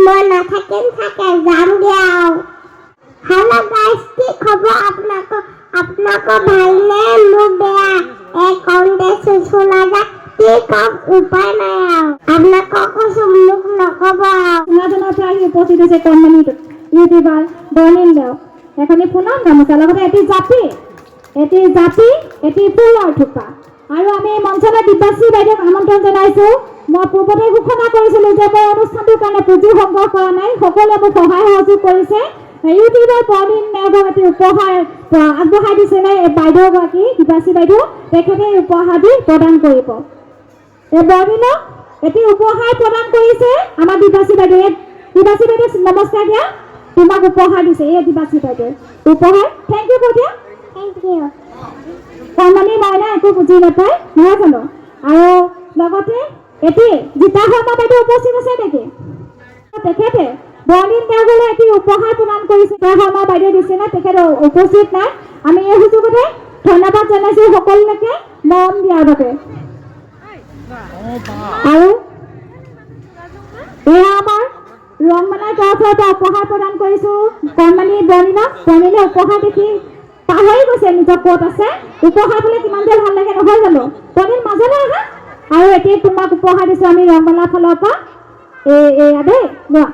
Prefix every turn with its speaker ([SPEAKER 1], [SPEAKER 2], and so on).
[SPEAKER 1] মই নাথাকিম থাকে যাম দিয়াও হ্যালো গাইস কি খবর আপনাকে ভাইলে মুখ দেয়া এক কন্টেস্ট শোনা যাক কি কাজ উপায় নাই আপনাকে কিছু মুখ নকব
[SPEAKER 2] নাজনা প্রায় উপস্থিত আছে কর্মী ইউটিউবার বর্ণিল দেও এখানে পুনম গামোচা লগতে এটি জাতি এটি ফুলৰ থোপা আৰু আমি মঞ্চলৈ দিব্যাশ্ৰী বাইদেউক আমন্ত্ৰণ জনাইছোঁ মই পূৰ্বতে ঘোষণা কৰিছিলোঁ যে মই অনুষ্ঠানটোৰ কাৰণে পুঁজি সংগ্ৰহ কৰা নাই সকলোৱে মোক সহায় সহযোগ কৰিছে ইউটিউবৰ বৰ্ণিল নেওগক এটি উপহাৰ আগবঢ়াই দিছিলে এই বাইদেউগৰাকী দিব্যাশ্ৰী বাইদেউ তেখেতে উপহাৰ দি প্ৰদান কৰিব এই বৰ্ণিলক এটি উপহাৰ প্ৰদান কৰিছে আমাৰ দিব্যাশ্ৰী বাইদেৱে নমস্কাৰ দিয়া তোমাক উপহাৰ দিছে এই দিব্যাশ্ৰী বাইদেউ উপহাৰ থেংক ইউ দিয়া
[SPEAKER 1] থ্যাংক ইউ
[SPEAKER 2] কৰ্মী মইনা একো বুজি নাপায় নহয় জানো আৰু লগতে এটি জিতা শৰ্মা বাইদেউ উপস্থিত আছে নেকি তেখেতে বৰ্ণিল নেওগলৈ এটি উপহাৰ প্ৰদান কৰিছে জিতা শৰ্মা বাইদেউ দিছে না তেখেত উপস্থিত নাই আমি এই সুযোগতে ধন্যবাদ জনাইছোঁ সকলোকে মৰম দিয়াৰ বাবে আৰু এয়া আমাৰ ৰংমালাৰ তৰফৰ পৰা উপহাৰ প্ৰদান কৰিছোঁ কৰ্মী বৰ্ণিলে উপহাৰ দেখি পাহৰি গৈছে নিজৰ ক'ত আছে উপহাৰ বোলে কিমান যে ভাল লাগে নহয় জানো বৰ্ণিল মাজলৈ আহা আৰু এতিয়া তোমাক উপহাৰ দিছোঁ আমি ৰংমালাৰ ফালৰ পৰা এয়া দেই লোৱা